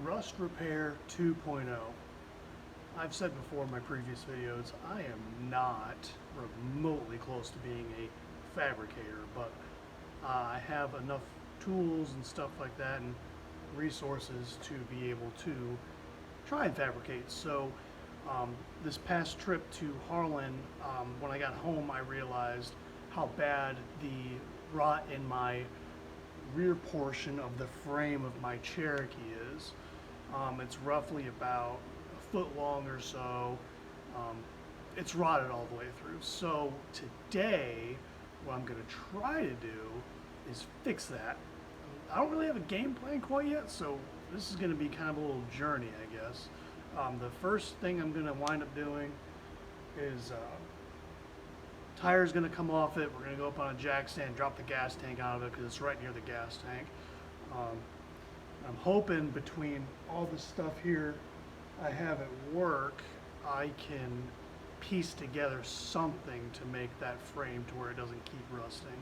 Rust Repair 2.0. I've said before in my previous videos, I am not remotely close to being a fabricator, but I have enough tools and stuff like that and resources to be able to try and fabricate. So this past trip to Harlan, when I got home, I realized how bad the rot in my rear portion of the frame of my Cherokee is. It's roughly about a foot long or so. It's rotted all the way through. So today, what I'm going to try to do is fix that. I don't really have a game plan quite yet, so this is going to be kind of a little journey, I guess. The first thing I'm going to wind up doing is tire's going to come off it. We're going to go up on a jack stand, drop the gas tank out of it because it's right near the gas tank. I'm hoping between all the stuff here I have at work, I can piece together something to make that frame to where it doesn't keep rusting.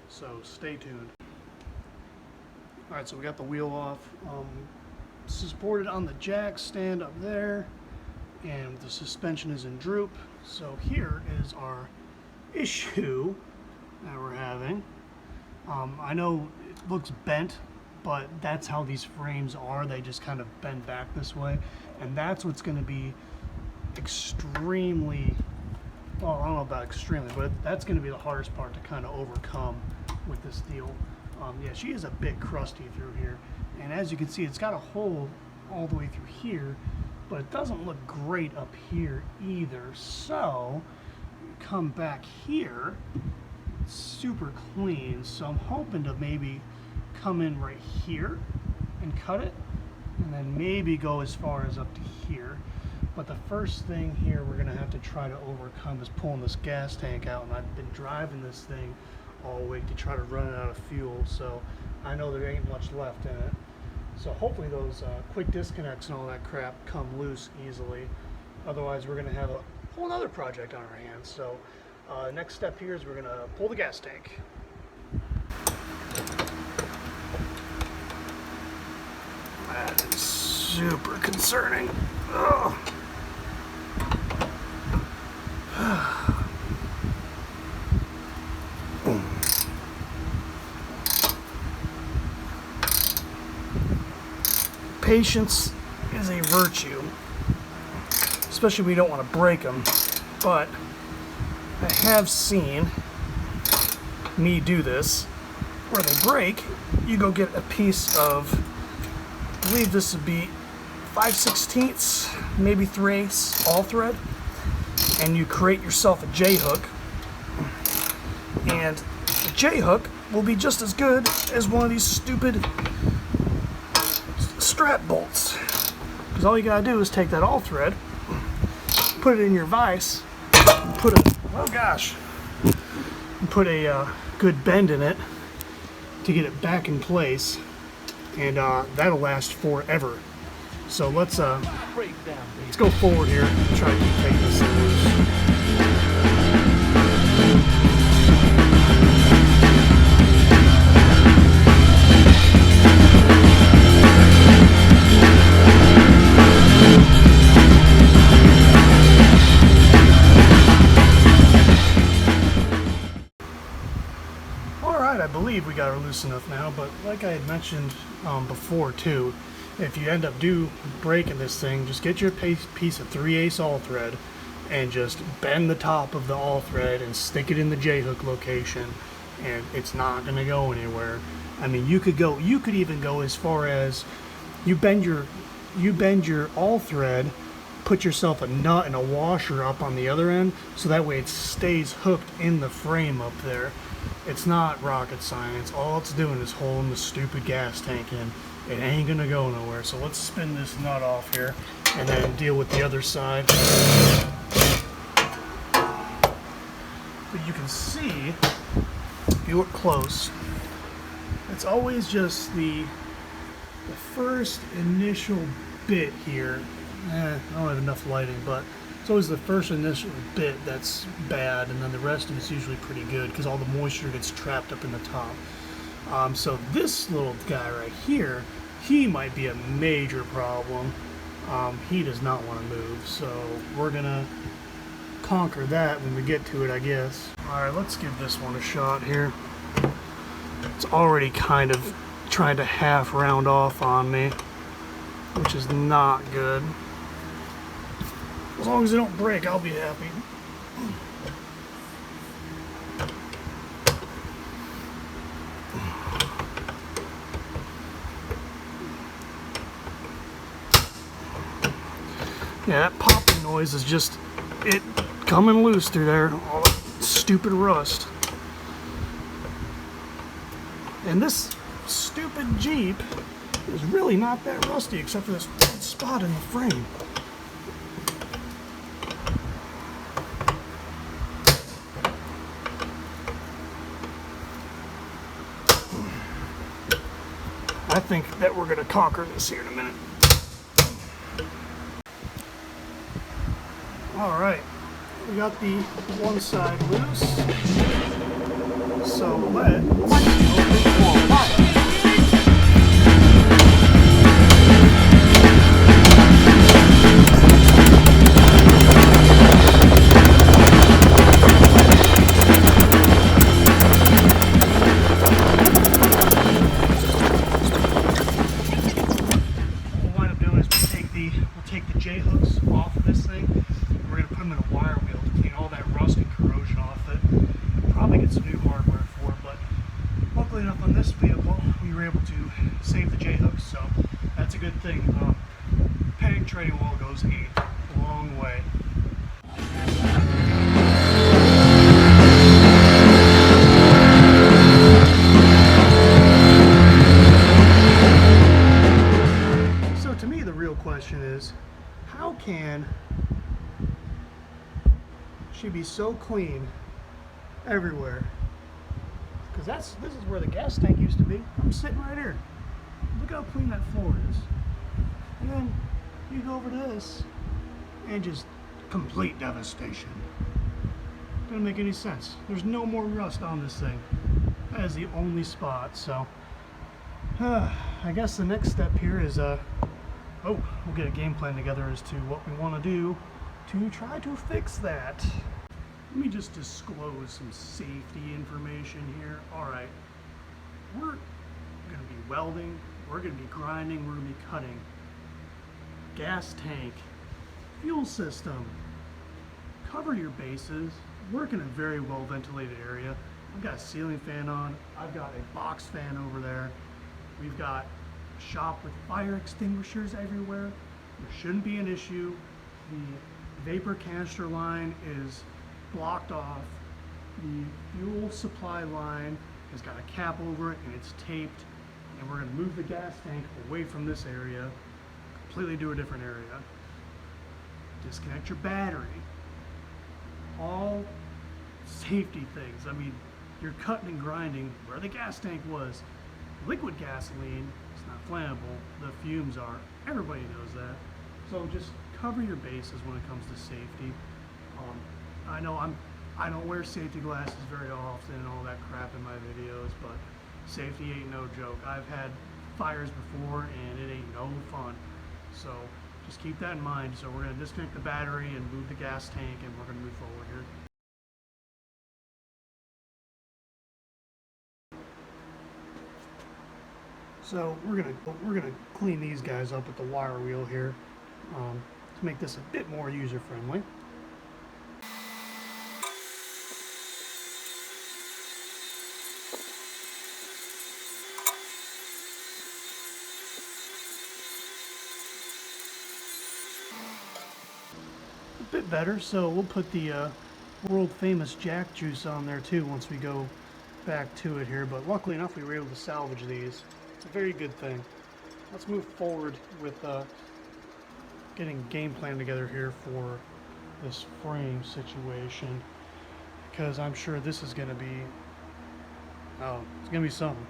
So stay tuned. Alright, so we got the wheel off. Supported on the jack stand up there, and the suspension is in droop. So here is our issue that we're having. I know it looks bent, but that's how these frames are. They just kind of bend back this way, and that's what's going to be extremely, well, I don't know about extremely, but that's going to be the hardest part to kind of overcome with this deal. Yeah, she is a bit crusty through here, and as you can see, it's got a hole all the way through here, but it doesn't look great up here either. So come back here, it's super clean, so I'm hoping to maybe come in right here and cut it, and then maybe go as far as up to here. But the first thing here we're going to have to try to overcome is pulling this gas tank out, and I've been driving this thing all week to try to run it out of fuel, so I know there ain't much left in it. So hopefully those quick disconnects and all that crap come loose easily. Otherwise we're going to have a whole other project on our hands. So next step here is we're going to pull the gas tank. That is super concerning. Ugh. Patience is a virtue, especially when you don't want to break them, but I have seen me do this where they break. You go get a piece of, I believe this would be 5/16, maybe 3/8 all thread, and you create yourself a J-hook, and the J-hook will be just as good as one of these stupid strap bolts, because all you gotta do is take that all thread, put it in your vise, and put a good bend in it to get it back in place, and that'll last forever. So let's go forward here and try to take this thing loose. I believe we got her loose enough now, but like I had mentioned before too, if you end up breaking this thing, just get your piece of 3/8 all thread and just bend the top of the all thread and stick it in the J-hook location, and it's not going to go anywhere. I mean, you could even go as far as you bend your all thread, put yourself a nut and a washer up on the other end, so that way it stays hooked in the frame up there. It's not rocket science. All it's doing is holding the stupid gas tank in. It ain't gonna go nowhere. So let's spin this nut off here and then deal with the other side. But you can see, if you look close, it's always just the first initial bit here. I don't have enough lighting, but it's always the first initial bit that's bad, and then the rest of it's usually pretty good because all the moisture gets trapped up in the top. So this little guy right here, he might be a major problem. He does not want to move, so we're gonna conquer that when we get to it, I guess. Alright, let's give this one a shot here. It's already kind of trying to half round off on me, which is not good. As long as they don't break, I'll be happy. Yeah, that popping noise is just it coming loose through there. All that stupid rust. And this stupid Jeep is really not that rusty except for this spot in the frame. I think that we're going to conquer this here in a minute. Alright, we got the one side loose, so let's open fire. What we'll wind up doing is we'll take the J-hooks off of this thing. We're going to put them in a wire wheel to clean all that rust and corrosion off it. Probably get some new hardware for it, but luckily enough on this vehicle, we were able to save the J-hooks, so that's a good thing. Penetrating oil goes a long way. So to me, the real question is, how can she be so clean everywhere? Because this is where the gas tank used to be. I'm sitting right here. Look how clean that floor is. And then you go over to this and just complete devastation. Doesn't make any sense. There's no more rust on this thing. That is the only spot. So I guess the next step here is we'll get a game plan together as to what we want to do to try to fix that. Let me just disclose some safety information here. Alright, we're going to be welding, we're going to be grinding, we're going to be cutting. Gas tank, fuel system, cover your bases, work in a very well ventilated area. I've got a ceiling fan on, I've got a box fan over there, we've got a shop with fire extinguishers everywhere. There shouldn't be an issue. The vapor canister line is blocked off. The fuel supply line has got a cap over it and it's taped, and we're going to move the gas tank away from this area, completely do a different area. Disconnect your battery. All safety things. I mean, you're cutting and grinding where the gas tank was. Liquid gasoline, it's not flammable. The fumes are. Everybody knows that. So just cover your bases when it comes to safety. I know I don't wear safety glasses very often and all that crap in my videos, but safety ain't no joke. I've had fires before and it ain't no fun. So just keep that in mind. So we're going to disconnect the battery and move the gas tank, and we're going to move forward here. So we're gonna clean these guys up with the wire wheel here to make this a bit more user friendly. A bit better, so we'll put the world famous jack juice on there too once we go back to it here, but luckily enough we were able to salvage these. It's a very good thing. Let's move forward with getting a game plan together here for this frame situation, because I'm sure this is going to be, it's going to be something.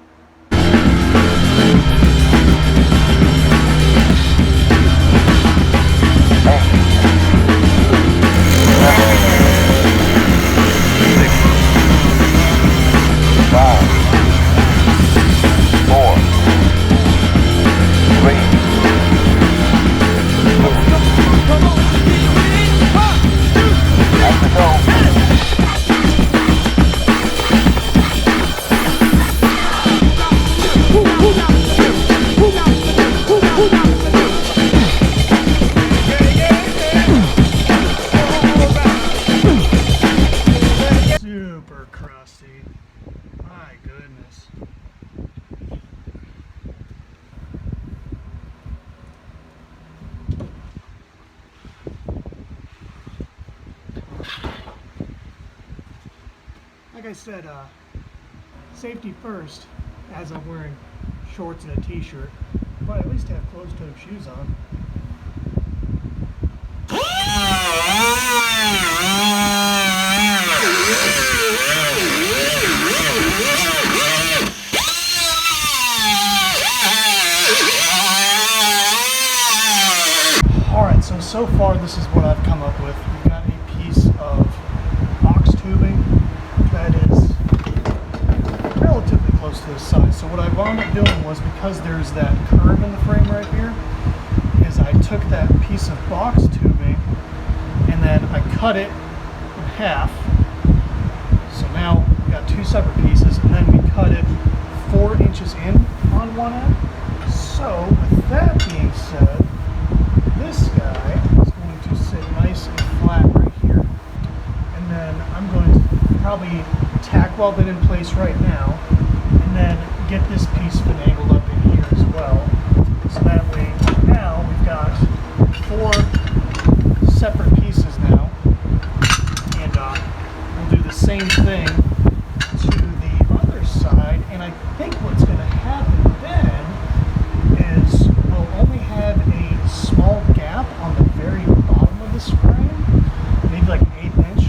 like I said, safety first, as I'm wearing shorts and a t-shirt, but at least have closed-toed shoes on. Alright, so far this is what I've come up with. We've got a piece of box tubing that is relatively close to the size. So what I wound up doing was, because there's that curve in the frame right here, is I took that piece of box tubing and then I cut it in half. So now we've got two separate pieces, and then we cut it 4 inches in on one end. So with that being said, this guy is going to sit nice and flat right here. And then I'm going to probably tack weld it in place right now, and then get this piece finagled up in here as well. So that way now we've got 4 separate pieces now. And we'll do the same thing to the other side. And I think what's going to happen then is we'll only have a small gap on the very bottom of this frame, maybe like an 1/8 inch.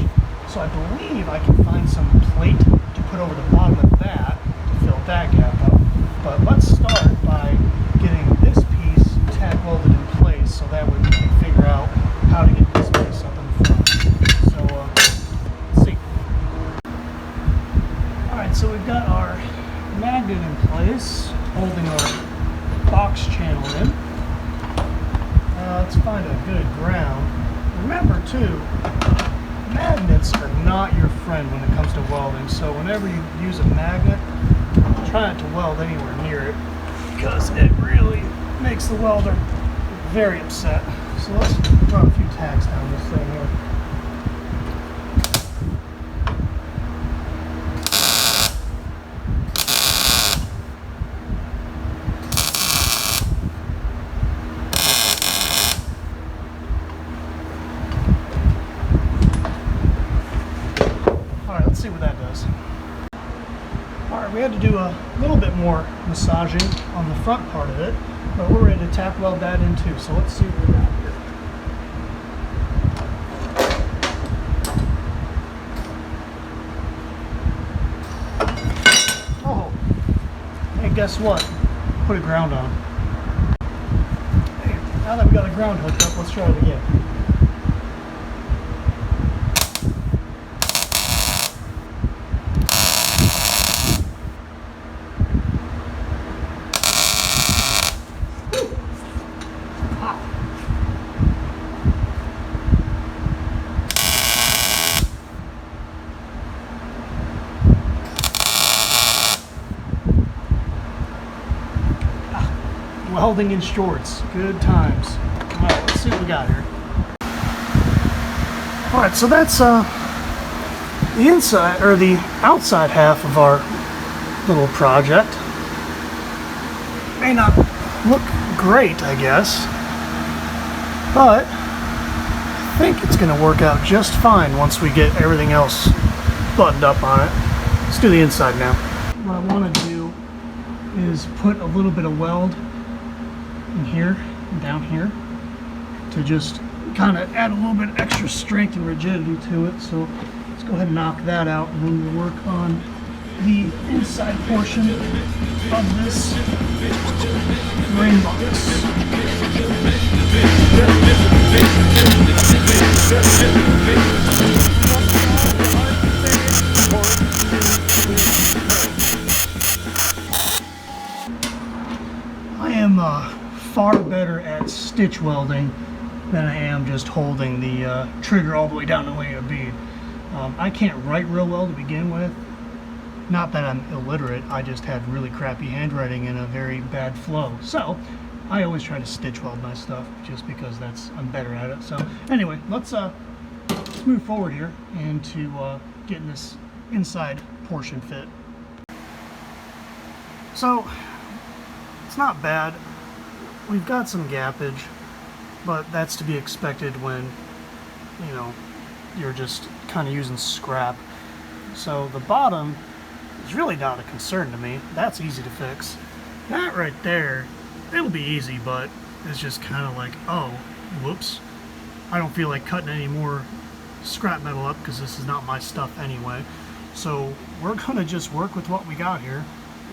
So I believe I can find some plate to put over the bottom of that to fill that gap up. But let's start by getting this piece tack welded in place, so that way we can figure out how to get this piece up in the front. So let's see. Alright, so we've got our magnet in place, holding our box channel in. Let's find a good ground. Remember too, magnets are not your friend when it comes to welding, so whenever you use a magnet, try not to weld anywhere near it, because it really makes the welder very upset. So let's run a few tacks down this thing here. Let's see what that does. Alright, we had to do a little bit more massaging on the front part of it, but we're ready to tack weld that in too. So let's see what we got here. Oh, hey, guess what? Put a ground on. Hey, now that we got a ground hooked up, let's try it again. Welding in shorts, good times. All right, let's see what we got here. All right, so that's the inside or the outside half of our little project. May not look great, I guess, but I think it's going to work out just fine once we get everything else buttoned up on it. Let's do the inside now. What I want to do is put a little bit of weld in here and down here to just kind of add a little bit extra strength and rigidity to it. So let's go ahead and knock that out, and then we'll work on the inside portion of this ring box. I am far better at stitch welding than I am just holding the trigger all the way down the way of a bead. I can't write real well to begin with. Not that I'm illiterate, I just had really crappy handwriting and a very bad flow. So I always try to stitch weld my stuff just because I'm better at it. So anyway, let's move forward here into getting this inside portion fit. So it's not bad. We've got some gappage, but that's to be expected when, you know, you're just kind of using scrap. So the bottom is really not a concern to me. That's easy to fix. That right there, it'll be easy, but it's just kind of like, oh, whoops. I don't feel like cutting any more scrap metal up because this is not my stuff anyway. So we're going to just work with what we got here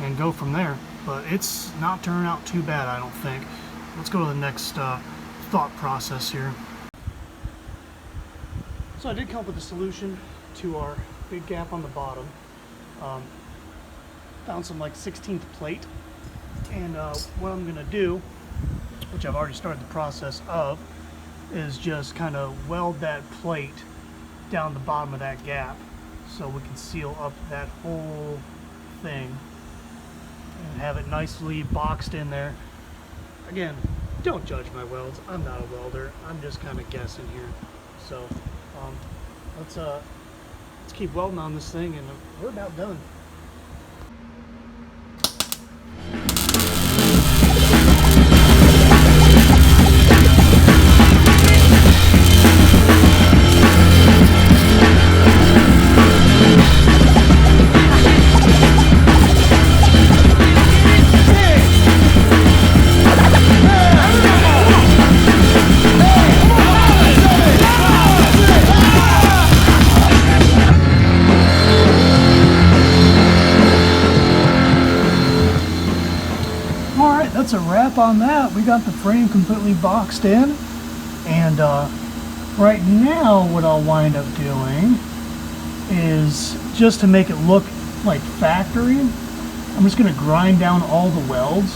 and go from there. But it's not turning out too bad, I don't think. Let's go to the next thought process here. So I did come up with a solution to our big gap on the bottom. Found some like 16th plate, and what I'm going to do, which I've already started the process of, is just kind of weld that plate down the bottom of that gap so we can seal up that whole thing and have it nicely boxed in there. Again, don't judge my welds. I'm not a welder. I'm just kind of guessing here. So let's keep welding on this thing, and we're about done. That's a wrap on that. We got the frame completely boxed in, and right now what I'll wind up doing is, just to make it look like factory, I'm just going to grind down all the welds,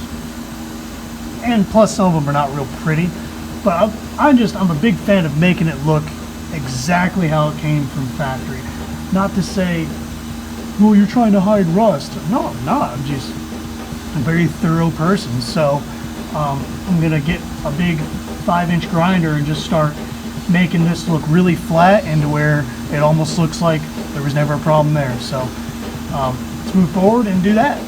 and plus some of them are not real pretty, but I'm a big fan of making it look exactly how it came from factory. Not to say, well, you're trying to hide rust. No, I'm not. I'm just a very thorough person. So I'm gonna get a big 5-inch grinder and just start making this look really flat, and to where it almost looks like there was never a problem there. So let's move forward and do that.